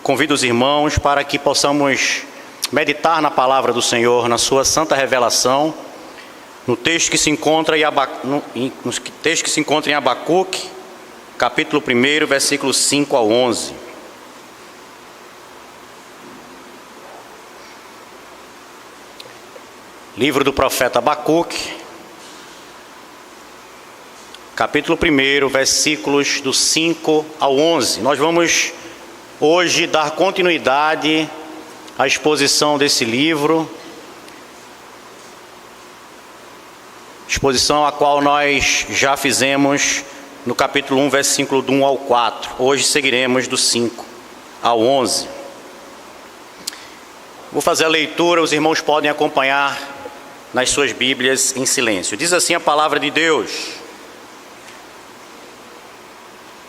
convido os irmãos para que possamos meditar na palavra do Senhor, na sua santa revelação, no texto que se encontra em Abacuque, capítulo 1, versículos 5 ao 11. Livro do profeta Abacuque, capítulo 1, versículos do 5 ao 11. Nós vamos hoje dar continuidade à exposição desse livro, exposição a qual nós já fizemos no capítulo 1, versículo do 1 ao 4. Hoje seguiremos do 5 ao 11. Vou fazer a leitura, os irmãos podem acompanhar nas suas Bíblias em silêncio. Diz assim a palavra de Deus: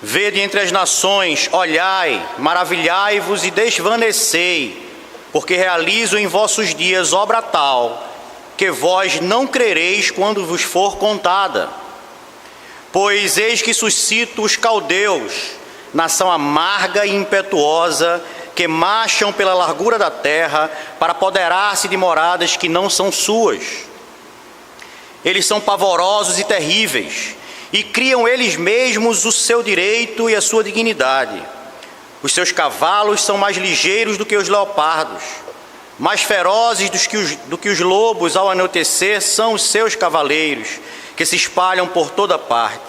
Vede entre as nações, olhai, maravilhai-vos e desvanecei, porque realizo em vossos dias obra tal, que vós não crereis quando vos for contada. Pois eis que suscito os caldeus, nação amarga e impetuosa, que marcham pela largura da terra, para apoderar-se de moradas que não são suas. Eles são pavorosos e terríveis, e criam eles mesmos o seu direito e a sua dignidade. Os seus cavalos são mais ligeiros do que os leopardos, mais ferozes do que os lobos ao anoitecer são os seus cavaleiros, que se espalham por toda parte.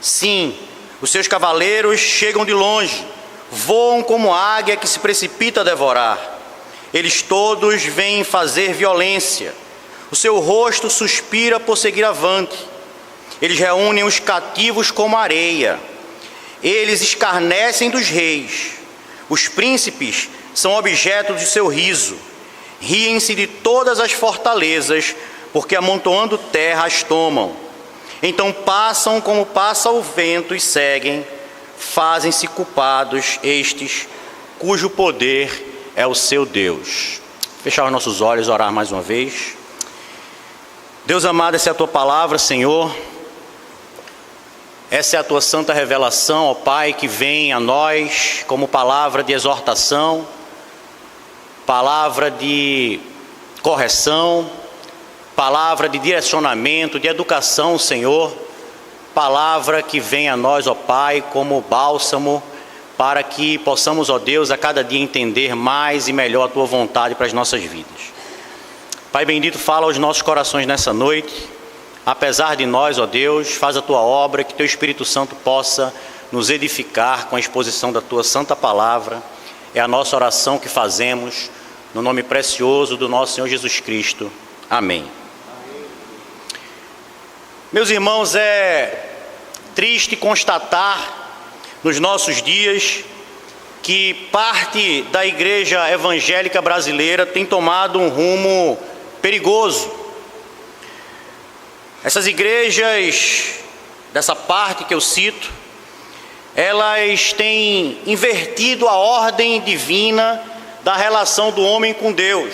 Sim, os seus cavaleiros chegam de longe, voam como águia que se precipita a devorar. Eles todos vêm fazer violência, o seu rosto suspira por seguir avante. Eles reúnem os cativos como areia. Eles escarnecem dos reis. Os príncipes são objeto de seu riso. Riem-se de todas as fortalezas, porque amontoando terra as tomam. Então passam como passa o vento e seguem. Fazem-se culpados estes, cujo poder é o seu Deus. Fechar os nossos olhos e orar mais uma vez. Deus amado, essa é a tua palavra, Senhor. Essa é a tua santa revelação, ó Pai, que vem a nós como palavra de exortação, palavra de correção, palavra de direcionamento, de educação, Senhor. Palavra que vem a nós, ó Pai, como bálsamo, para que possamos, ó Deus, a cada dia entender mais e melhor a tua vontade para as nossas vidas. Pai bendito, fala aos nossos corações nessa noite. Apesar de nós, ó Deus, faz a tua obra, que teu Espírito Santo possa nos edificar com a exposição da tua santa palavra. É a nossa oração que fazemos, no nome precioso do nosso Senhor Jesus Cristo. Amém. Meus irmãos, é triste constatar nos nossos dias que parte da igreja evangélica brasileira tem tomado um rumo perigoso. Essas igrejas, dessa parte que eu cito, elas têm invertido a ordem divina da relação do homem com Deus.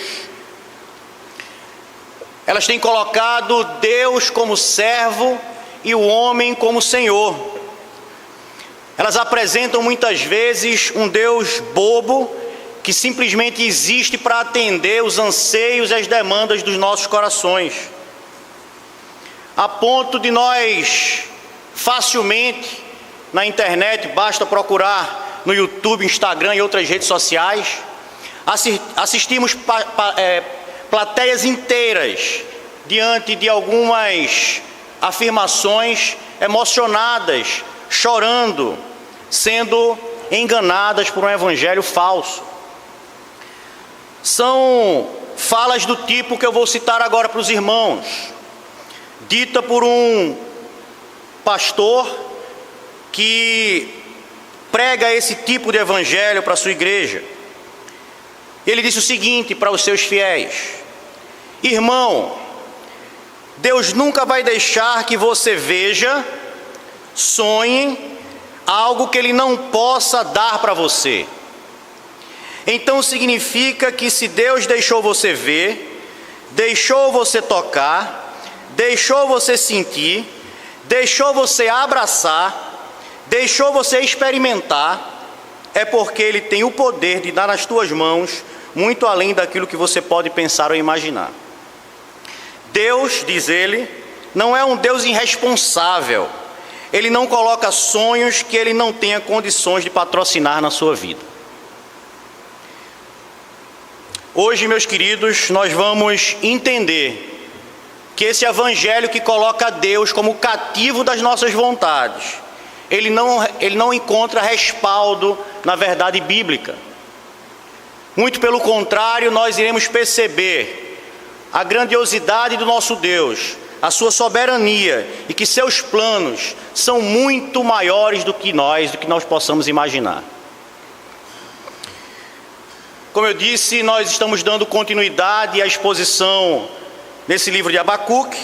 Elas têm colocado Deus como servo e o homem como senhor. Elas apresentam muitas vezes um Deus bobo, que simplesmente existe para atender os anseios e as demandas dos nossos corações. A ponto de nós facilmente na internet, basta procurar no YouTube, Instagram e outras redes sociais, assistimos plateias inteiras diante de algumas afirmações emocionadas, chorando, sendo enganadas por um evangelho falso. São falas do tipo que eu vou citar agora para os irmãos, dita por um pastor que prega esse tipo de evangelho para a sua igreja. Ele disse o seguinte para os seus fiéis: irmão, Deus nunca vai deixar que você veja, sonhe algo que Ele não possa dar para você. Então significa que se Deus deixou você ver, deixou você tocar, deixou você sentir, deixou você abraçar, deixou você experimentar, é porque Ele tem o poder de dar nas tuas mãos muito além daquilo que você pode pensar ou imaginar. Deus, diz ele, não é um Deus irresponsável. Ele não coloca sonhos que Ele não tenha condições de patrocinar na sua vida. Hoje, meus queridos, nós vamos entender que esse evangelho que coloca Deus como cativo das nossas vontades, ele não encontra respaldo na verdade bíblica. Muito pelo contrário, nós iremos perceber a grandiosidade do nosso Deus, a sua soberania, e que seus planos são muito maiores do que nós possamos imaginar. Como eu disse, nós estamos dando continuidade à exposição nesse livro de Abacuque,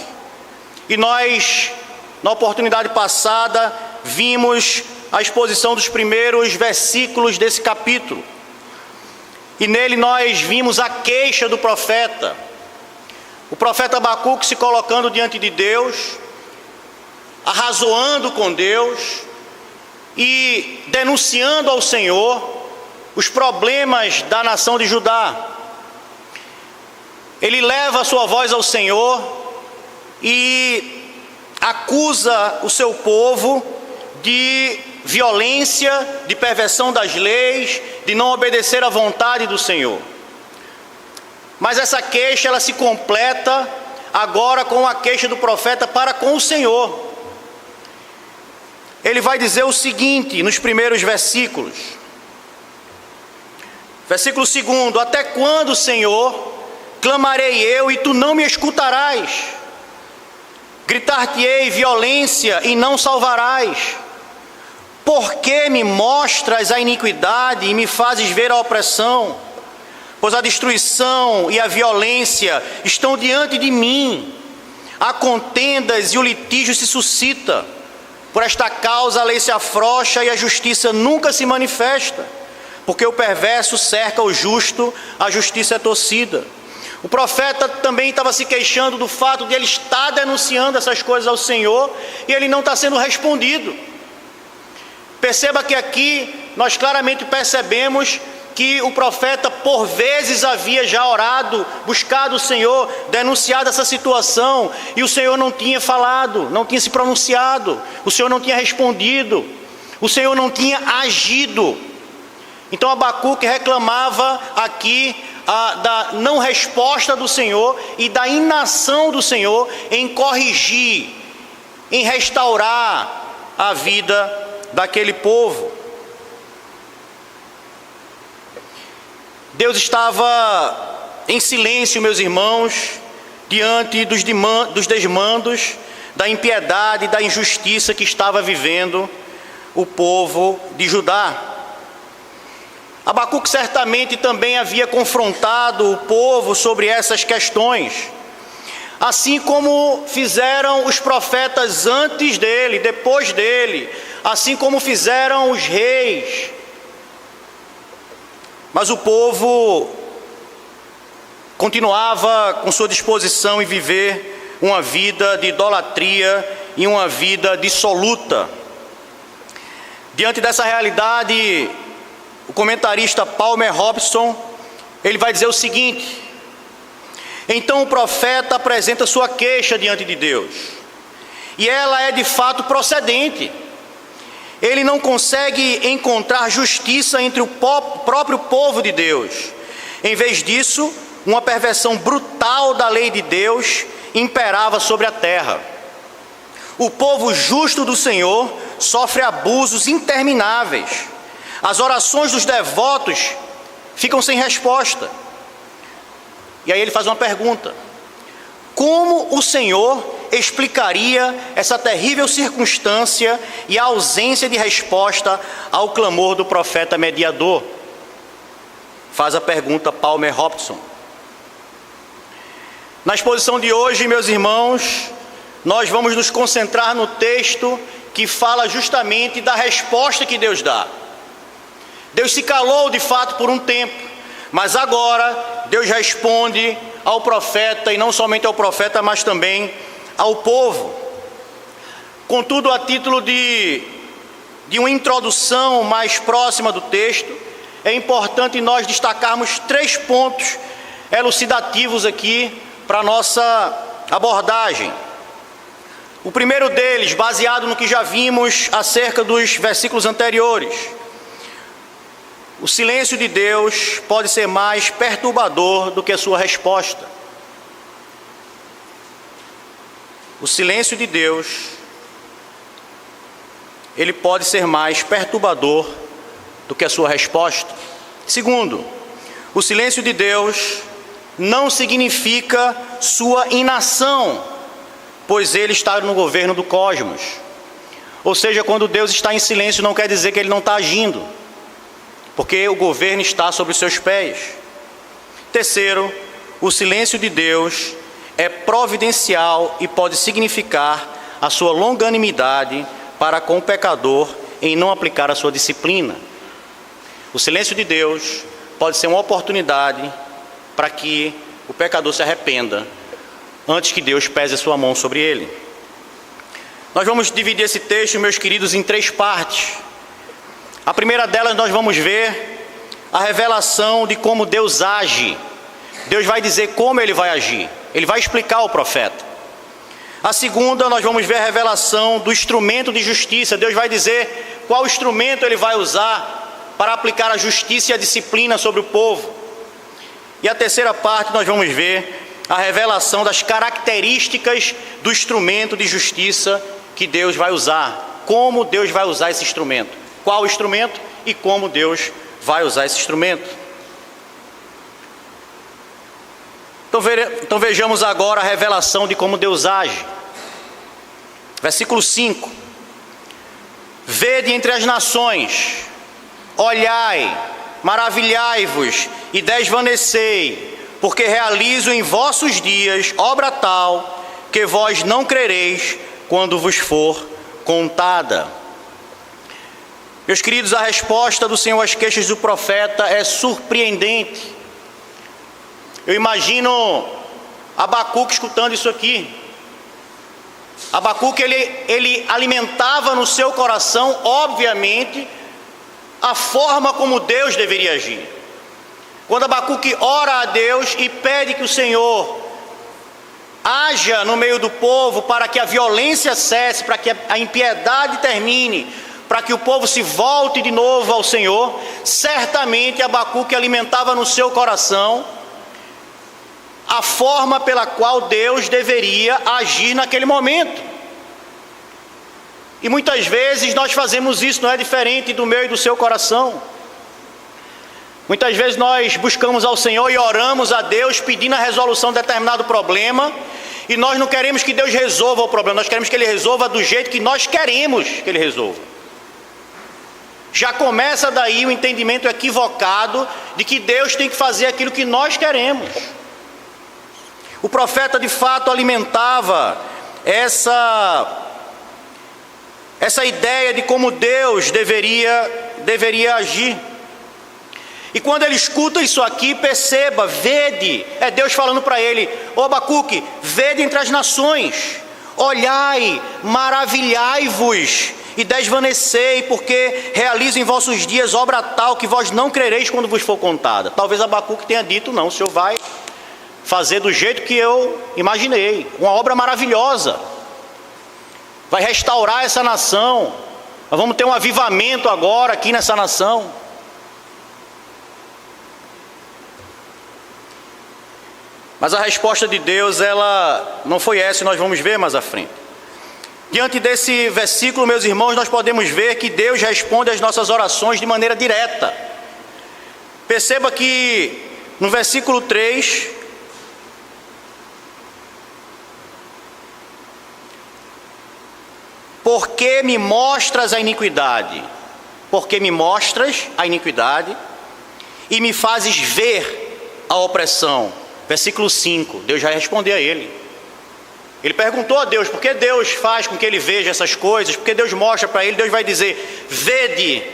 e nós, na oportunidade passada, vimos a exposição dos primeiros versículos desse capítulo, e nele nós vimos a queixa do profeta, o profeta Abacuque se colocando diante de Deus, arrazoando com Deus e denunciando ao Senhor os problemas da nação de Judá. Ele leva a sua voz ao Senhor e acusa o seu povo de violência, de perversão das leis, de não obedecer à vontade do Senhor. Mas essa queixa, ela se completa agora com a queixa do profeta para com o Senhor. Ele vai dizer o seguinte nos primeiros versículos. Versículo 2: até quando, Senhor, clamarei eu e tu não me escutarás? Gritar-te-ei violência e não salvarás? Por que me mostras a iniquidade e me fazes ver a opressão? Pois a destruição e a violência estão diante de mim. Há contendas e o litígio se suscita. Por esta causa a lei se afrouxa e a justiça nunca se manifesta. Porque o perverso cerca o justo, a justiça é torcida. O profeta também estava se queixando do fato de ele estar denunciando essas coisas ao Senhor e ele não está sendo respondido. Perceba que aqui nós claramente percebemos que o profeta por vezes havia já orado, buscado o Senhor, denunciado essa situação, e o Senhor não tinha falado, não tinha se pronunciado, o Senhor não tinha respondido, o Senhor não tinha agido. Então Abacuque reclamava aqui da não resposta do Senhor e da inação do Senhor em corrigir, em restaurar a vida daquele povo. Deus estava em silêncio, meus irmãos, diante dos desmandos, da impiedade e da injustiça que estava vivendo o povo de Judá. Abacuque certamente também havia confrontado o povo sobre essas questões, assim como fizeram os profetas antes dele, depois dele, assim como fizeram os reis. Mas o povo continuava com sua disposição em viver uma vida de idolatria e uma vida dissoluta. Diante dessa realidade, o comentarista Palmer Robson, ele vai dizer o seguinte: então o profeta apresenta sua queixa diante de Deus, e ela é de fato procedente. Ele não consegue encontrar justiça entre o próprio povo de Deus. Em vez disso, uma perversão brutal da lei de Deus imperava sobre a terra. O povo justo do Senhor sofre abusos intermináveis. As orações dos devotos ficam sem resposta. E aí ele faz uma pergunta: como o Senhor explicaria essa terrível circunstância e a ausência de resposta ao clamor do profeta mediador? Faz a pergunta Palmer Robson. Na exposição de hoje, meus irmãos, nós vamos nos concentrar no texto que fala justamente da resposta que Deus dá. Deus se calou de fato por um tempo, mas agora Deus responde ao profeta, e não somente ao profeta, mas também ao povo. Contudo, a título de de uma introdução mais próxima do texto, é importante nós destacarmos 3 pontos elucidativos aqui para a nossa abordagem. O primeiro deles, baseado no que já vimos acerca dos versículos anteriores: o silêncio de Deus pode ser mais perturbador do que a sua resposta. O silêncio de Deus, ele pode ser mais perturbador do que a sua resposta. Segundo, o silêncio de Deus não significa sua inação, pois ele está no governo do cosmos. Ou seja, quando Deus está em silêncio, não quer dizer que ele não está agindo, porque o governo está sobre os seus pés. Terceiro, o silêncio de Deus é providencial e pode significar a sua longanimidade para com o pecador em não aplicar a sua disciplina. O silêncio de Deus pode ser uma oportunidade para que o pecador se arrependa antes que Deus pese a sua mão sobre ele. Nós vamos dividir esse texto, meus queridos, em 3 partes. A primeira delas nós vamos ver a revelação de como Deus age. Deus vai dizer como ele vai agir. Ele vai explicar ao profeta. A segunda, nós vamos ver a revelação do instrumento de justiça. Deus vai dizer qual instrumento ele vai usar para aplicar a justiça e a disciplina sobre o povo. E a terceira parte, nós vamos ver a revelação das características do instrumento de justiça que Deus vai usar. Como Deus vai usar esse instrumento. Qual instrumento e como Deus vai usar esse instrumento. Então vejamos agora a revelação de como Deus age. Versículo 5. Vede entre as nações, olhai, maravilhai-vos e desvanecei, porque realizo em vossos dias obra tal, que vós não crereis quando vos for contada. Meus queridos, a resposta do Senhor às queixas do profeta é surpreendente. Eu imagino Abacuque escutando isso aqui. Abacuque, ele alimentava no seu coração, obviamente, a forma como Deus deveria agir. Quando Abacuque ora a Deus e pede que o Senhor haja no meio do povo para que a violência cesse, para que a impiedade termine, para que o povo se volte de novo ao Senhor, certamente Abacuque alimentava no seu coração a forma pela qual Deus deveria agir naquele momento. E muitas vezes nós fazemos isso, não é diferente do meu e do seu coração. Muitas vezes nós buscamos ao Senhor e oramos a Deus pedindo a resolução de determinado problema, e nós não queremos que Deus resolva o problema, nós queremos que Ele resolva do jeito que nós queremos que Ele resolva. Já começa daí o entendimento equivocado de que Deus tem que fazer aquilo que nós queremos. O profeta de fato alimentava essa ideia de como Deus deveria agir. E quando ele escuta isso aqui, perceba, vede, é Deus falando para ele: ô Abacuque, vede entre as nações, olhai, maravilhai-vos e desvanecei, porque realizo em vossos dias obra tal que vós não crereis quando vos for contada. Talvez Abacuque tenha dito: não, o Senhor vai fazer do jeito que eu imaginei, uma obra maravilhosa, vai restaurar essa nação, nós vamos ter um avivamento agora aqui nessa nação. Mas a resposta de Deus, ela não foi essa, e nós vamos ver mais à frente. Diante desse versículo, meus irmãos, nós podemos ver que Deus responde às nossas orações de maneira direta. Perceba que no versículo 3, porque me mostras a iniquidade, porque me mostras a iniquidade e me fazes ver a opressão. Versículo 5, Deus vai responder a ele. Ele perguntou a Deus, por que Deus faz com que ele veja essas coisas? Porque Deus mostra para ele, Deus vai dizer, vede.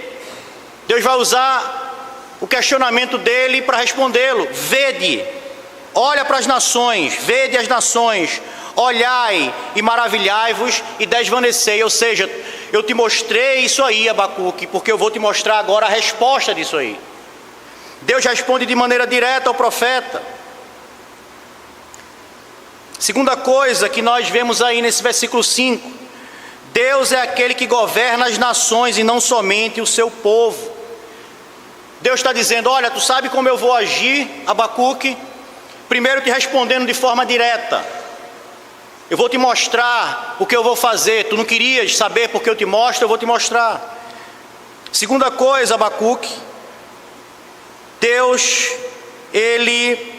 Deus vai usar o questionamento dele para respondê-lo. Vede, olha para as nações, vede as nações, olhai e maravilhai-vos e desvanecei. Ou seja, eu te mostrei isso aí, Abacuque, porque eu vou te mostrar agora a resposta disso aí. Deus responde de maneira direta ao profeta. Segunda coisa que nós vemos aí nesse versículo 5: Deus é aquele que governa as nações e não somente o seu povo. Deus está dizendo: olha, tu sabe como eu vou agir, Abacuque? Primeiro te respondendo de forma direta. Eu vou te mostrar o que eu vou fazer. Tu não querias saber porque eu te mostro, eu vou te mostrar. Segunda coisa, Abacuque: Deus, Ele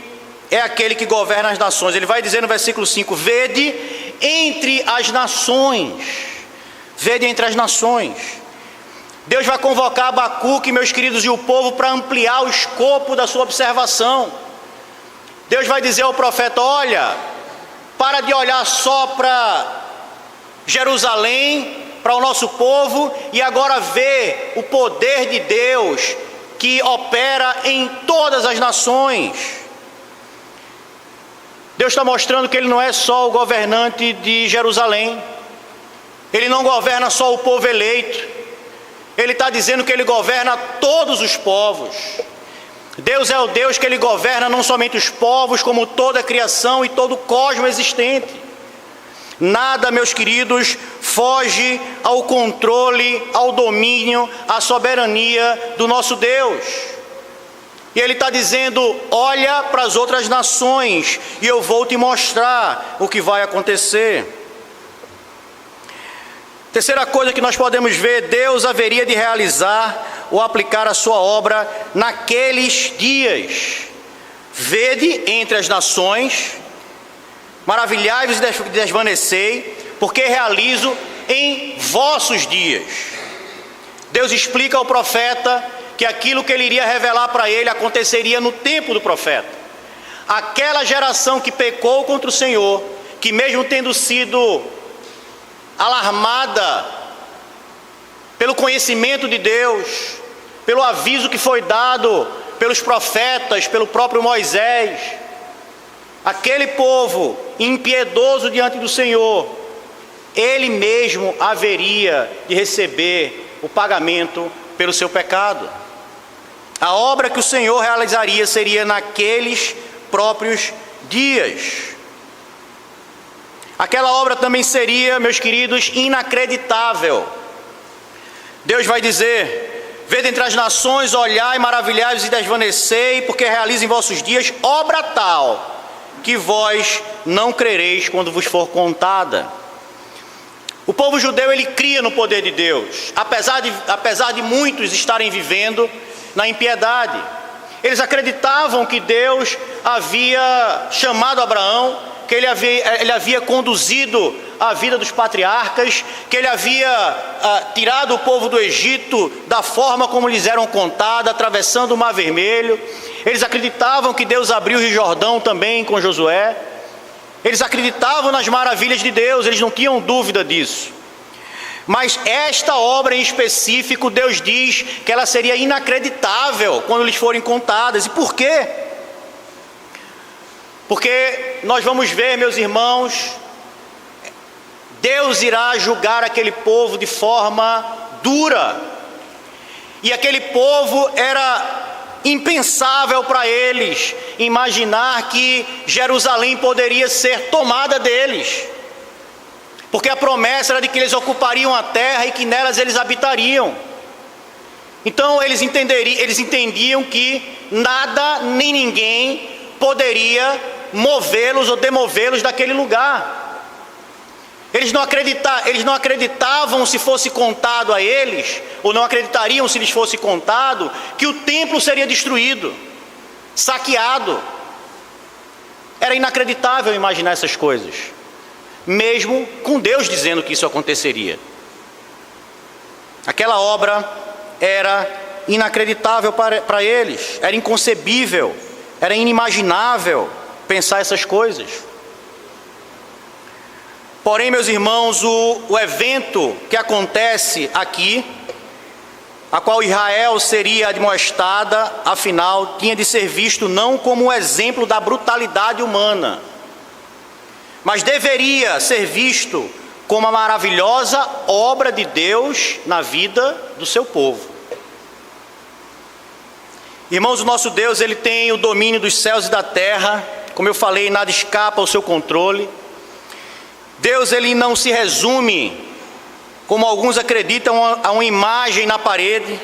é aquele que governa as nações. Ele vai dizer no versículo 5: vede entre as nações. Vede entre as nações. Deus vai convocar Abacuque, meus queridos, e o povo para ampliar o escopo da sua observação. Deus vai dizer ao profeta: olha, para de olhar só para Jerusalém, para o nosso povo, e agora vê o poder de Deus que opera em todas as nações. Deus está mostrando que Ele não é só o governante de Jerusalém. Ele não governa só o povo eleito. Ele está dizendo que Ele governa todos os povos. Deus é o Deus que Ele governa não somente os povos, como toda a criação e todo o cosmos existente. Nada, meus queridos, foge ao controle, ao domínio, à soberania do nosso Deus. E Ele está dizendo: olha para as outras nações e eu vou te mostrar o que vai acontecer. Terceira coisa que nós podemos ver: Deus haveria de realizar ou aplicar a sua obra naqueles dias. Vede entre as nações, maravilhai-vos e desvanecei, porque realizo em vossos dias. Deus explica ao profeta que aquilo que Ele iria revelar para ele aconteceria no tempo do profeta. Aquela geração que pecou contra o Senhor, que mesmo tendo sido alarmada pelo conhecimento de Deus, pelo aviso que foi dado pelos profetas, pelo próprio Moisés, aquele povo impiedoso diante do Senhor, ele mesmo haveria de receber o pagamento pelo seu pecado. A obra que o Senhor realizaria seria naqueles próprios dias. Aquela obra também seria, meus queridos, inacreditável. Deus vai dizer: vede entre as nações, olhai, maravilhai-vos e desvanecei, porque realizo em vossos dias obra tal, que vós não crereis quando vos for contada. O povo judeu, ele cria no poder de Deus, apesar de muitos estarem vivendo na impiedade. Eles acreditavam que Deus havia chamado Abraão, que ele havia conduzido a vida dos patriarcas, que ele havia tirado o povo do Egito da forma como lhes eram contada, atravessando o Mar Vermelho. Eles acreditavam que Deus abriu o Rio Jordão também com Josué. Eles acreditavam nas maravilhas de Deus, eles não tinham dúvida disso. Mas esta obra em específico, Deus diz que ela seria inacreditável quando lhes forem contadas. E por quê? Porque nós vamos ver, meus irmãos, Deus irá julgar aquele povo de forma dura. E aquele povo era impensável para eles imaginar que Jerusalém poderia ser tomada deles, porque a promessa era de que eles ocupariam a terra e que nelas eles habitariam. Então eles entendiam que nada nem ninguém poderia movê-los ou demovê-los daquele lugar. Eles não acreditavam, se fosse contado a eles, ou não acreditariam se lhes fosse contado, que o templo seria destruído, saqueado. Era inacreditável imaginar essas coisas, mesmo com Deus dizendo que isso aconteceria. Aquela obra era inacreditável para eles, era inconcebível, era inimaginável pensar essas coisas. Porém, meus irmãos, o evento que acontece aqui, a qual Israel seria admoestada, afinal, tinha de ser visto não como um exemplo da brutalidade humana, mas deveria ser visto como a maravilhosa obra de Deus na vida do seu povo. Irmãos, o nosso Deus, Ele tem o domínio dos céus e da terra. Como eu falei, nada escapa ao seu controle. Deus, Ele não se resume, como alguns acreditam, a uma imagem na parede,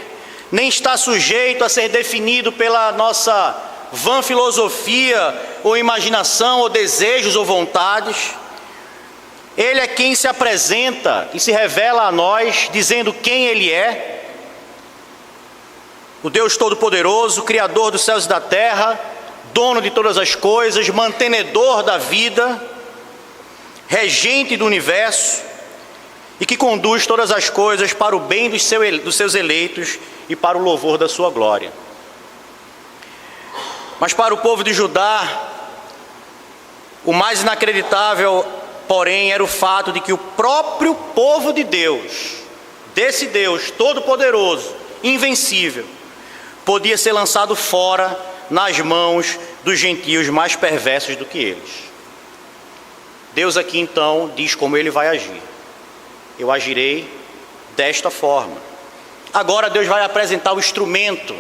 nem está sujeito a ser definido pela nossa vã filosofia, ou imaginação, ou desejos, ou vontades. Ele é quem se apresenta e se revela a nós, dizendo quem Ele é. O Deus Todo-Poderoso, Criador dos céus e da terra, dono de todas as coisas, mantenedor da vida, regente do universo, e que conduz todas as coisas para o bem dos seus eleitos e para o louvor da sua glória. Mas para o povo de Judá, o mais inacreditável, porém, era o fato de que o próprio povo de Deus, desse Deus Todo-Poderoso, invencível, podia ser lançado fora nas mãos dos gentios mais perversos do que eles. Deus aqui então diz como Ele vai agir. Eu agirei desta forma. Agora Deus vai apresentar o instrumento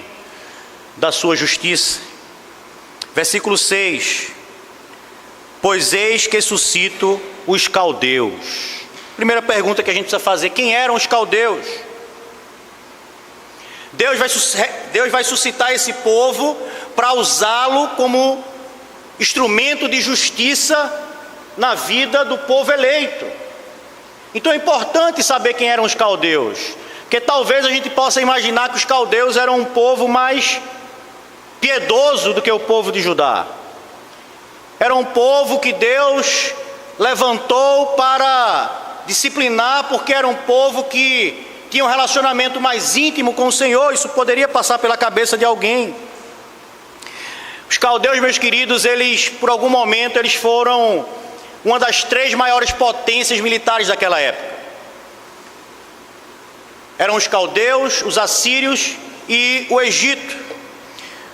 da sua justiça. Versículo 6. Pois eis que suscito os caldeus. Primeira pergunta que a gente precisa fazer: quem eram os caldeus? Deus vai suscitar esse povo para usá-lo como instrumento de justiça na vida do povo eleito. Então é importante saber quem eram os caldeus, porque talvez a gente possa imaginar que os caldeus eram um povo mais piedoso do que o povo de Judá. Era um povo que Deus levantou para disciplinar, porque era um povo que tinha um relacionamento mais íntimo com o Senhor. Isso poderia passar pela cabeça de alguém. Os caldeus, meus queridos, eles, por algum momento, eles foram uma das 3 maiores potências militares daquela época. Eram os caldeus, os assírios e o Egito.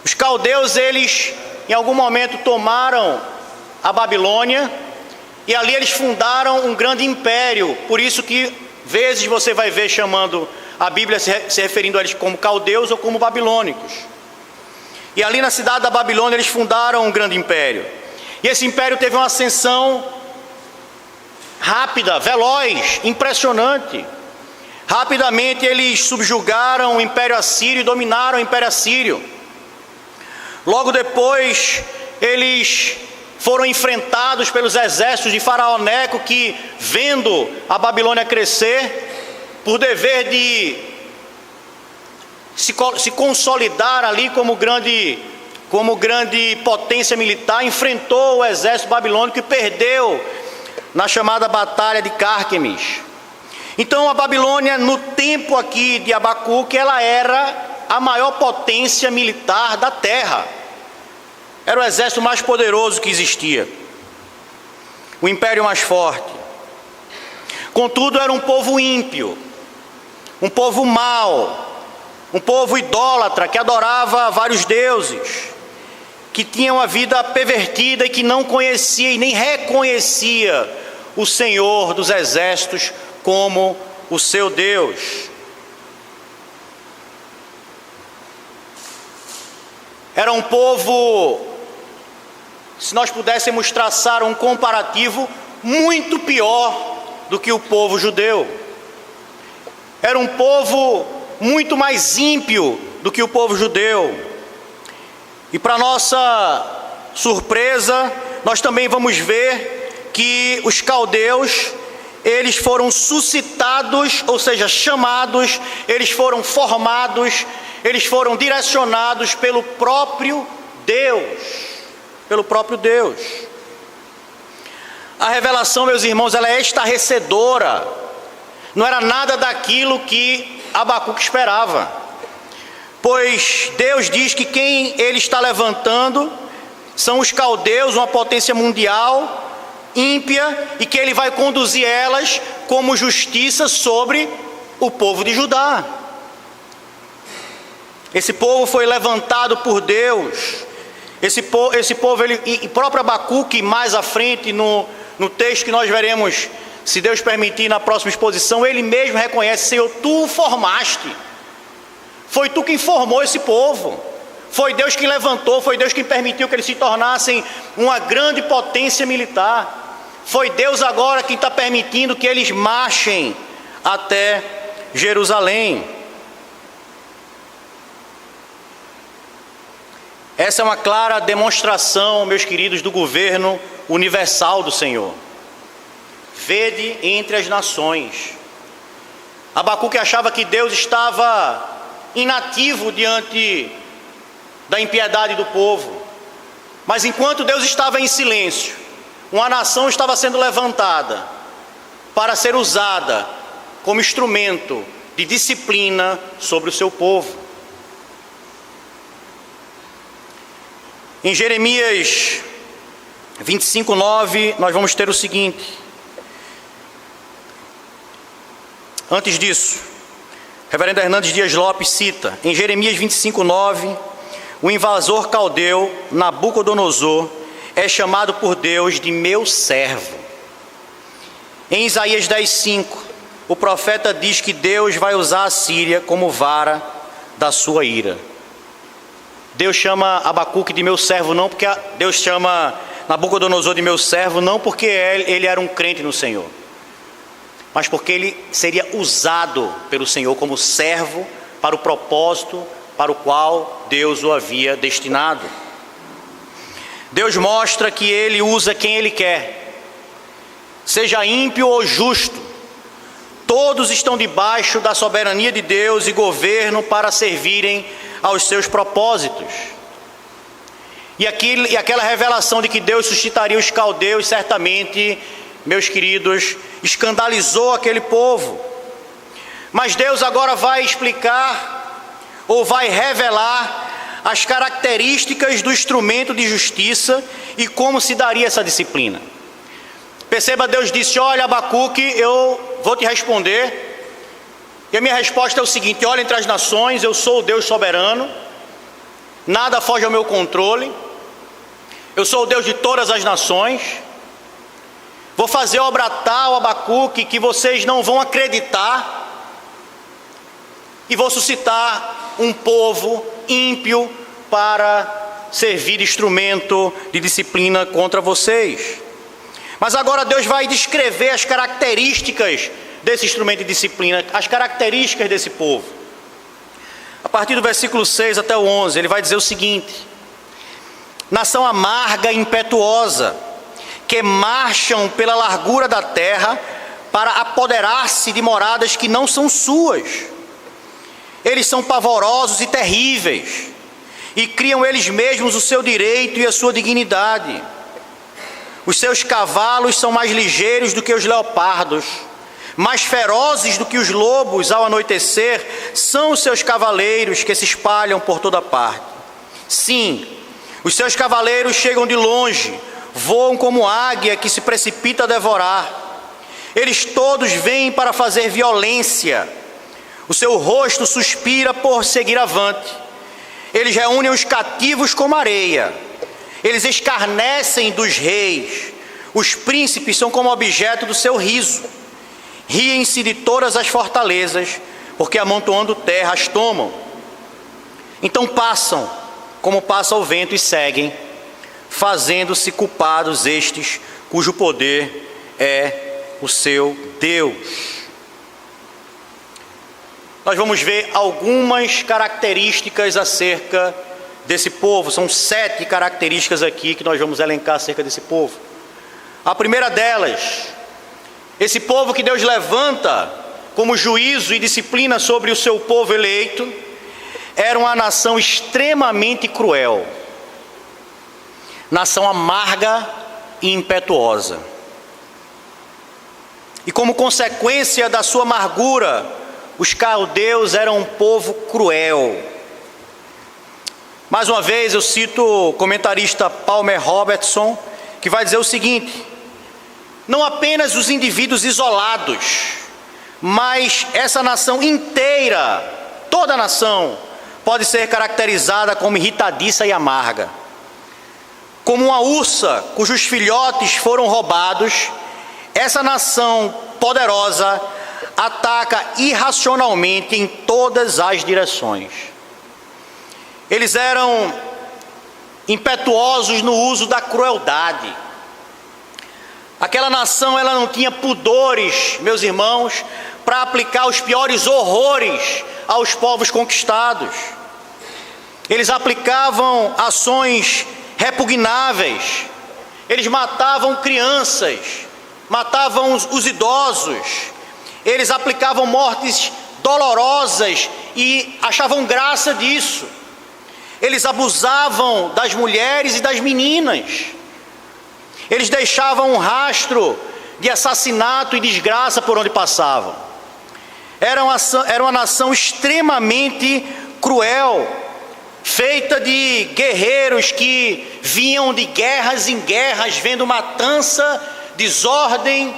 Os caldeus, eles, em algum momento, tomaram a Babilônia, e ali eles fundaram um grande império. Por isso que vezes você vai ver chamando a Bíblia se referindo a eles como caldeus ou como babilônicos. E ali na cidade da Babilônia eles fundaram um grande império. E esse império teve uma ascensão rápida, veloz, impressionante. Rapidamente eles subjugaram o Império Assírio e dominaram o Império Assírio. Logo depois eles foram enfrentados pelos exércitos de Faraó Neco, que, vendo a Babilônia crescer, por dever de se consolidar ali como grande potência militar, enfrentou o exército babilônico e perdeu na chamada Batalha de Cárquemes. Então a Babilônia, no tempo aqui de Abacuque, ela era a maior potência militar da terra. Era o exército mais poderoso que existia, o império mais forte. Contudo, era um povo ímpio, um povo mau, um povo idólatra que adorava vários deuses, que tinha uma vida pervertida e que não conhecia e nem reconhecia o Senhor dos exércitos como o seu Deus. Era um povo, se nós pudéssemos traçar um comparativo, muito pior do que o povo judeu. Era um povo muito mais ímpio do que o povo judeu. E para nossa surpresa, nós também vamos ver que os caldeus, eles foram suscitados, ou seja, chamados, eles foram formados, eles foram direcionados pelo próprio Deus. Pelo próprio Deus. A revelação, meus irmãos, ela é estarrecedora. Não era nada daquilo que Abacuque esperava. Pois Deus diz que quem Ele está levantando são os caldeus, uma potência mundial, ímpia, e que Ele vai conduzir elas como justiça sobre o povo de Judá. Esse povo foi levantado por Deus. Esse povo, e próprio Abacuque, mais à frente, no texto que nós veremos se Deus permitir, na próxima exposição, ele mesmo reconhece: Senhor, tu o formaste. Foi tu quem formou esse povo. Foi Deus que levantou, foi Deus que permitiu que eles se tornassem uma grande potência militar. Foi Deus agora quem está permitindo que eles marchem até Jerusalém. Essa é uma clara demonstração, meus queridos, do governo universal do Senhor. Vede entre as nações. Abacuque achava que Deus estava inativo diante da impiedade do povo. Mas enquanto Deus estava em silêncio, uma nação estava sendo levantada para ser usada como instrumento de disciplina sobre o seu povo. Em Jeremias 25:9, nós vamos ter o seguinte. Antes disso, reverendo Hernandes Dias Lopes cita, em Jeremias 25:9, o invasor caldeu, Nabucodonosor, é chamado por Deus de meu servo. Em Isaías 10:5, o profeta diz que Deus vai usar a Síria como vara da sua ira. Deus chama Abacuque de meu servo, não porque Deus chama Nabucodonosor de meu servo, não porque ele era um crente no Senhor, mas porque ele seria usado pelo Senhor como servo para o propósito para o qual Deus o havia destinado. Deus mostra que ele usa quem ele quer, seja ímpio ou justo, todos estão debaixo da soberania de Deus e governo para servirem aos seus propósitos. E aquela revelação de que Deus suscitaria os caldeus, certamente, meus queridos, escandalizou aquele povo. Mas Deus agora vai explicar, ou vai revelar, as características do instrumento de justiça e como se daria essa disciplina. Perceba, Deus disse: olha, Abacuque, eu vou te responder. E a minha resposta é o seguinte: olha entre as nações, eu sou o Deus soberano, nada foge ao meu controle, eu sou o Deus de todas as nações. Vou fazer obra tal, Abacuque, que vocês não vão acreditar, e vou suscitar um povo ímpio para servir de instrumento de disciplina contra vocês. Mas agora Deus vai descrever as características desse instrumento de disciplina, as características desse povo. A partir do versículo 6 até o 11, ele vai dizer o seguinte: nação amarga e impetuosa, que marcham pela largura da terra para apoderar-se de moradas que não são suas. Eles são pavorosos e terríveis, e criam eles mesmos o seu direito e a sua dignidade. Os seus cavalos são mais ligeiros do que os leopardos, mais ferozes do que os lobos ao anoitecer, são os seus cavaleiros que se espalham por toda parte. Sim, os seus cavaleiros chegam de longe, voam como águia que se precipita a devorar. Eles todos vêm para fazer violência, o seu rosto suspira por seguir avante. Eles reúnem os cativos como areia, eles escarnecem dos reis, os príncipes são como objeto do seu riso. Riem-se de todas as fortalezas, porque amontoando terra as tomam. Então passam, como passa o vento, e seguem, fazendo-se culpados estes, cujo poder é o seu Deus. Nós vamos ver algumas características acerca desse povo. São 7 características aqui que nós vamos elencar acerca desse povo. A primeira delas: esse povo que Deus levanta como juízo e disciplina sobre o seu povo eleito, era uma nação extremamente cruel, nação amarga e impetuosa. E como consequência da sua amargura, os caldeus eram um povo cruel. Mais uma vez eu cito o comentarista Palmer Robertson, que vai dizer o seguinte: não apenas os indivíduos isolados, mas essa nação inteira, toda a nação, pode ser caracterizada como irritadiça e amarga. Como uma ursa cujos filhotes foram roubados, essa nação poderosa ataca irracionalmente em todas as direções. Eles eram impetuosos no uso da crueldade. Aquela nação, ela não tinha pudores, meus irmãos, para aplicar os piores horrores aos povos conquistados. Eles aplicavam ações repugnáveis. Eles matavam crianças, matavam os idosos. Eles aplicavam mortes dolorosas e achavam graça disso. Eles abusavam das mulheres e das meninas. Eles deixavam um rastro de assassinato e desgraça por onde passavam. Era uma nação extremamente cruel, feita de guerreiros que vinham de guerras em guerras, vendo matança, desordem,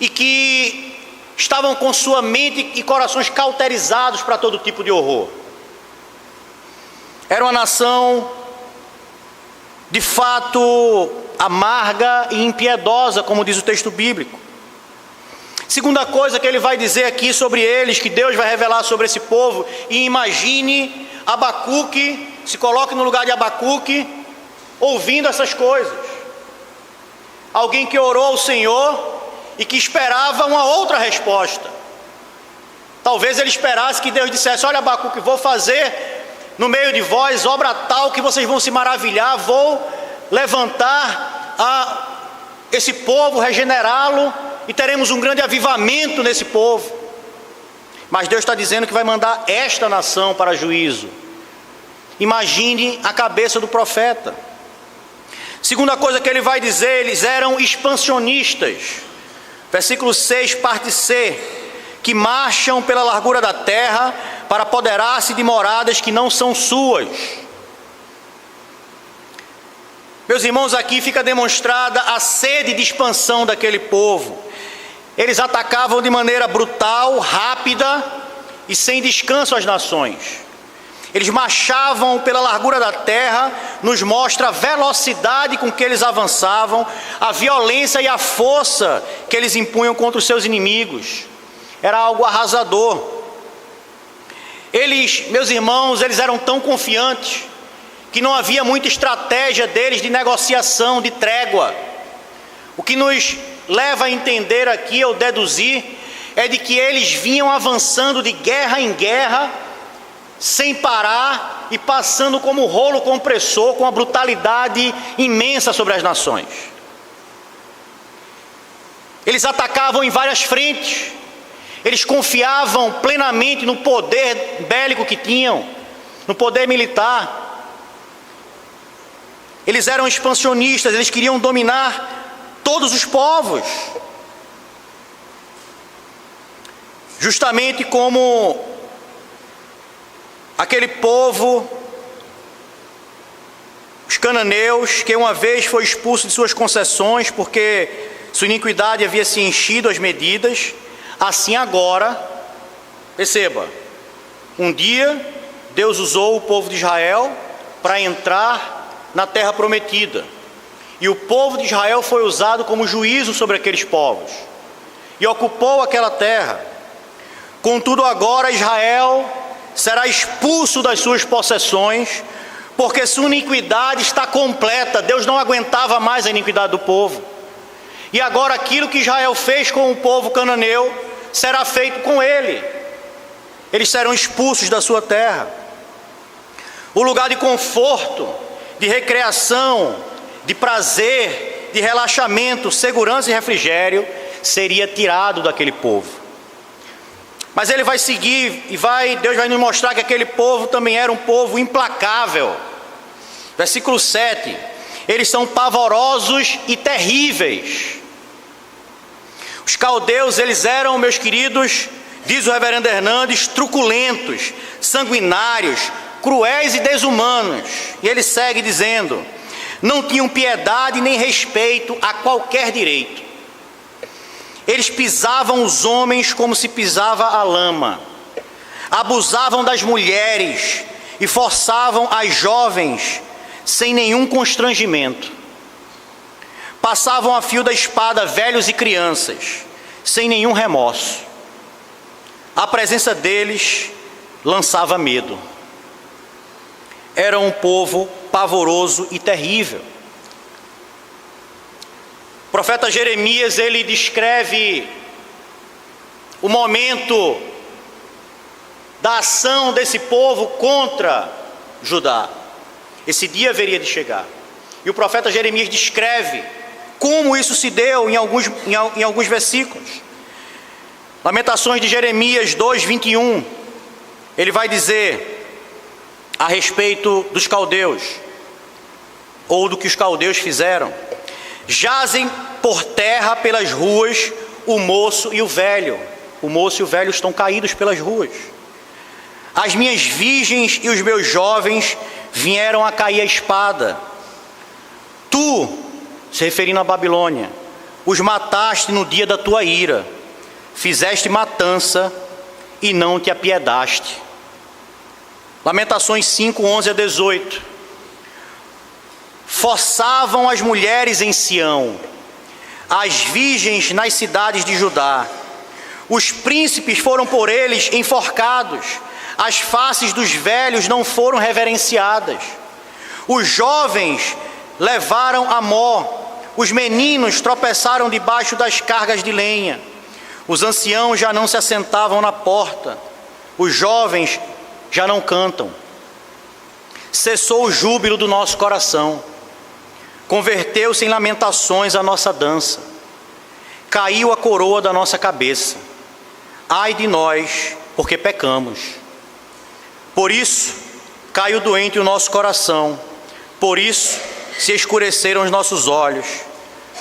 e que estavam com sua mente e corações cauterizados para todo tipo de horror. Era uma nação, de fato, amarga e impiedosa, como diz o texto bíblico. Segunda coisa que ele vai dizer aqui sobre eles, que Deus vai revelar sobre esse povo, e imagine Abacuque, se coloque no lugar de Abacuque, ouvindo essas coisas. Alguém que orou ao Senhor e que esperava uma outra resposta. Talvez ele esperasse que Deus dissesse: olha, Abacuque, vou fazer no meio de vós obra tal que vocês vão se maravilhar, vou levantar esse povo, regenerá-lo, e teremos um grande avivamento nesse povo. Mas Deus está dizendo que vai mandar esta nação para juízo. Imagine a cabeça do profeta. Segunda coisa que ele vai dizer, eles eram expansionistas. Versículo 6, parte C: que marcham pela largura da terra para apoderar-se de moradas que não são suas. Meus irmãos, aqui fica demonstrada a sede de expansão daquele povo. Eles atacavam de maneira brutal, rápida e sem descanso as nações. Eles marchavam pela largura da terra, nos mostra a velocidade com que eles avançavam, a violência e a força que eles impunham contra os seus inimigos. Era algo arrasador. Eles, meus irmãos, eles eram tão confiantes que não havia muita estratégia deles de negociação, de trégua. O que nos leva a entender aqui, ou deduzir, é de que eles vinham avançando de guerra em guerra, sem parar e passando como rolo compressor, com uma brutalidade imensa sobre as nações. Eles atacavam em várias frentes. Eles confiavam plenamente no poder bélico que tinham, no poder militar. Eles eram expansionistas, eles queriam dominar todos os povos. Justamente como aquele povo, os cananeus, que uma vez foi expulso de suas concessões porque sua iniquidade havia se enchido às medidas, assim agora, perceba, um dia Deus usou o povo de Israel para entrar na terra prometida, e o povo de Israel foi usado como juízo sobre aqueles povos, e ocupou aquela terra. Contudo agora Israel será expulso das suas possessões, porque sua iniquidade está completa. Deus não aguentava mais a iniquidade do povo, e agora aquilo que Israel fez com o povo cananeu será feito com ele. Eles serão expulsos da sua terra. O lugar de conforto, de recreação, de prazer, de relaxamento, segurança e refrigério seria tirado daquele povo. Mas ele vai seguir e Deus vai nos mostrar que aquele povo também era um povo implacável. Versículo 7: eles são pavorosos e terríveis. Os caldeus, eles eram, meus queridos, diz o reverendo Hernandes, truculentos, sanguinários, cruéis e desumanos. E ele segue dizendo: não tinham piedade nem respeito a qualquer direito. Eles pisavam os homens como se pisava a lama, abusavam das mulheres e forçavam as jovens sem nenhum constrangimento. passavam a fio da espada velhos e crianças, sem nenhum remorso. A presença deles lançava medo. Era um povo pavoroso e terrível. O profeta Jeremias, ele descreve o momento da ação desse povo contra Judá. Esse dia haveria de chegar. E o profeta Jeremias descreve como isso se deu em alguns versículos. Lamentações de Jeremias 2:21, ele vai dizer a respeito dos caldeus, ou do que os caldeus fizeram: jazem por terra pelas ruas o moço e o velho. O moço e o velho estão caídos pelas ruas. As minhas virgens e os meus jovens vieram a cair a espada. Tu, se referindo à Babilônia, os mataste no dia da tua ira, fizeste matança e não te apiedaste. Lamentações 5:11-18. Forçavam as mulheres em Sião, as virgens nas cidades de Judá. Os príncipes foram por eles enforcados, as faces dos velhos não foram reverenciadas. Os jovens levaram a mó, os meninos tropeçaram debaixo das cargas de lenha. Os anciãos já não se assentavam na porta, os jovens já não cantam. Cessou o júbilo do nosso coração, converteu-se em lamentações a nossa dança, caiu a coroa da nossa cabeça. Ai de nós, porque pecamos. Por isso caiu doente o nosso coração, por isso se escureceram os nossos olhos.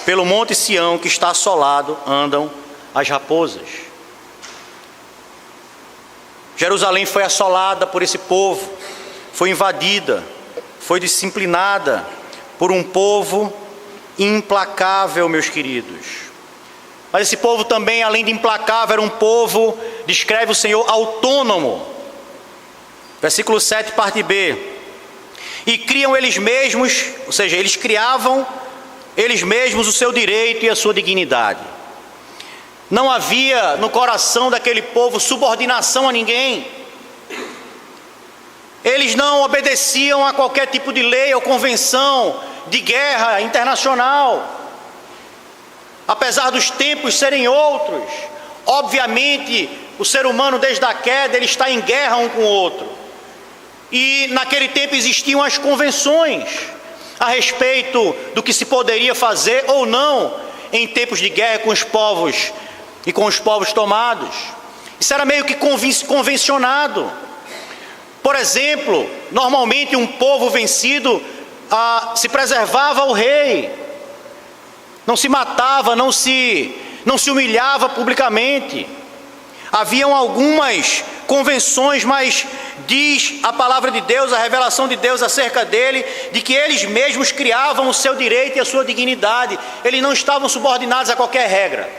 Pelo monte Sião que está assolado andam as raposas. Jerusalém foi assolada por esse povo, foi invadida, foi disciplinada por um povo implacável, meus queridos. Mas esse povo também, além de implacável, era um povo, descreve o Senhor, autônomo. Versículo 7, parte B. E criam eles mesmos, ou seja, eles criavam eles mesmos o seu direito e a sua dignidade. Não havia no coração daquele povo subordinação a ninguém. Eles não obedeciam a qualquer tipo de lei ou convenção de guerra internacional. Apesar dos tempos serem outros, obviamente o ser humano desde a queda ele está em guerra um com o outro. E naquele tempo existiam as convenções a respeito do que se poderia fazer ou não em tempos de guerra com os povos e com os povos tomados. Isso era meio que convencionado. Por exemplo, normalmente um povo vencido se preservava ao rei, não se matava, não se humilhava publicamente. Haviam algumas convenções, mas diz a palavra de Deus, a revelação de Deus acerca dele, de que eles mesmos criavam o seu direito e a sua dignidade. Eles não estavam subordinados a qualquer regra.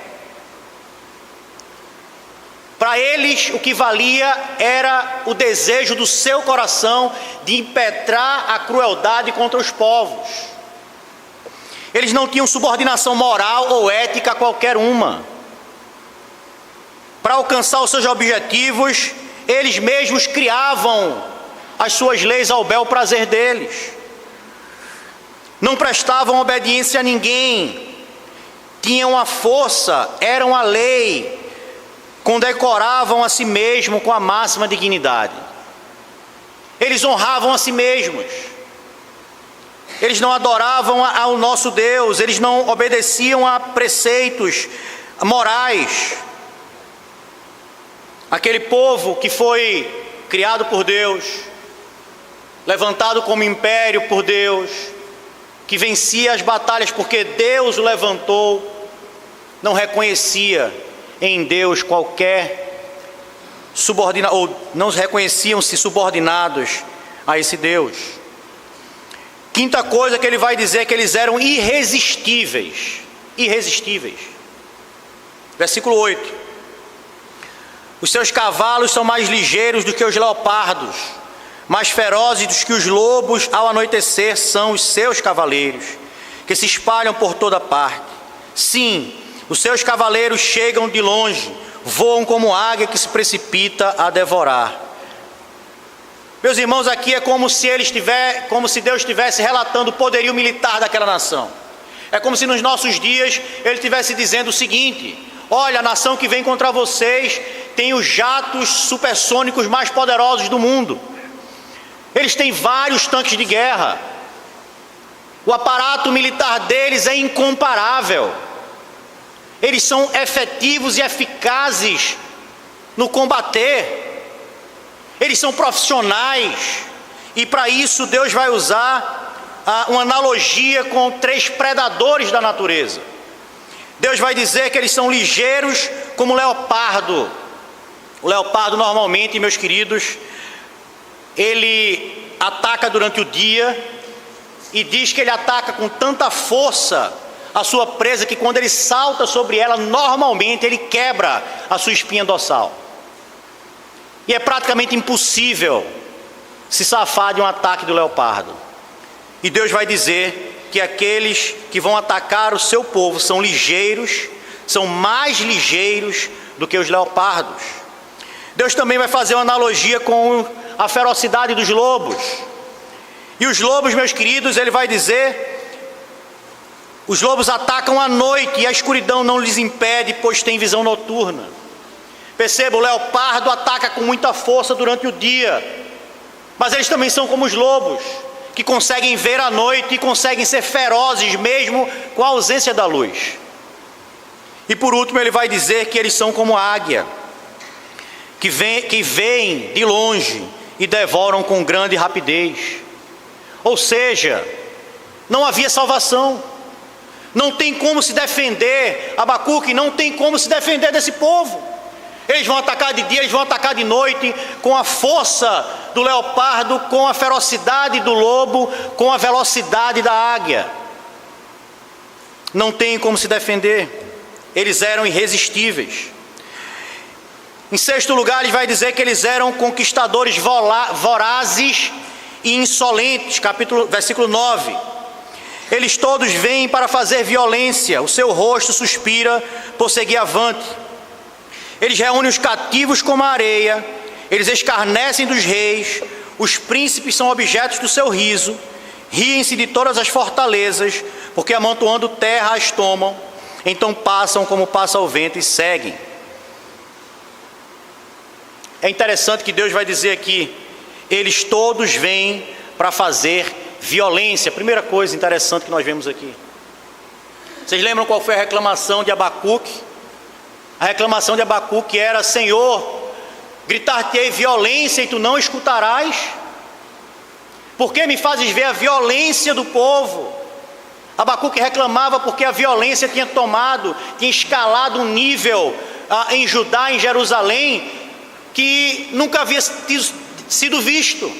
Para eles, o que valia era o desejo do seu coração de impetrar a crueldade contra os povos. Eles não tinham subordinação moral ou ética a qualquer uma. Para alcançar os seus objetivos, eles mesmos criavam as suas leis ao bel prazer deles. Não prestavam obediência a ninguém. Tinham a força, eram a lei. Condecoravam a si mesmos com a máxima dignidade. Eles honravam a si mesmos. Eles não adoravam ao nosso Deus, eles não obedeciam a preceitos morais. Aquele povo que foi criado por Deus, levantado como império por Deus, que vencia as batalhas porque Deus o levantou, não reconhecia em Deus qualquer subordinação, ou não reconheciam-se subordinados a esse Deus. Quinta coisa que ele vai dizer é que eles eram irresistíveis. Irresistíveis. Versículo 8. Os seus cavalos são mais ligeiros do que os leopardos, mais ferozes do que os lobos ao anoitecer são os seus cavaleiros, que se espalham por toda parte. Sim, os seus cavaleiros chegam de longe, voam como águia que se precipita a devorar. Meus irmãos, aqui é como se Deus estivesse relatando o poderio militar daquela nação. É como se nos nossos dias Ele estivesse dizendo o seguinte: olha, a nação que vem contra vocês tem os jatos supersônicos mais poderosos do mundo. Eles têm vários tanques de guerra. O aparato militar deles é incomparável. Eles são efetivos e eficazes no combater. Eles são profissionais. E para isso Deus vai usar uma analogia com 3 predadores da natureza. Deus vai dizer que eles são ligeiros como o leopardo. O leopardo normalmente, meus queridos, ele ataca durante o dia e diz que ele ataca com tanta força a sua presa que quando ele salta sobre ela, normalmente ele quebra a sua espinha dorsal. E é praticamente impossível se safar de um ataque do leopardo. E Deus vai dizer que aqueles que vão atacar o seu povo são ligeiros, são mais ligeiros do que os leopardos. Deus também vai fazer uma analogia com a ferocidade dos lobos. E os lobos, meus queridos, Ele vai dizer: os lobos atacam à noite e a escuridão não lhes impede, pois tem visão noturna. Perceba, o leopardo ataca com muita força durante o dia, mas eles também são como os lobos, que conseguem ver à noite e conseguem ser ferozes mesmo com a ausência da luz. E por último ele vai dizer que eles são como a águia, que veem de longe e devoram com grande rapidez. Ou seja, não havia salvação, não tem como se defender. Abacuque, não tem como se defender desse povo. Eles vão atacar de dia, eles vão atacar de noite, com a força do leopardo, com a ferocidade do lobo, com a velocidade da águia. Não tem como se defender. Eles eram irresistíveis. Em sexto lugar, ele vai dizer que eles eram conquistadores vorazes e insolentes. Versículo 9. Eles todos vêm para fazer violência, o seu rosto suspira por seguir avante. Eles reúnem os cativos como a areia, eles escarnecem dos reis, os príncipes são objetos do seu riso, riem-se de todas as fortalezas, porque amontoando terra as tomam, então passam como passa o vento e seguem. É interessante que Deus vai dizer aqui: eles todos vêm para fazer violência. Primeira coisa interessante que nós vemos aqui. Vocês lembram qual foi a reclamação de Abacuque? A reclamação de Abacuque era: Senhor, gritar-te-ei violência e tu não escutarás? Por que me fazes ver a violência do povo? Abacuque reclamava porque a violência tinha escalado um nível em Judá, em Jerusalém, que nunca havia sido visto.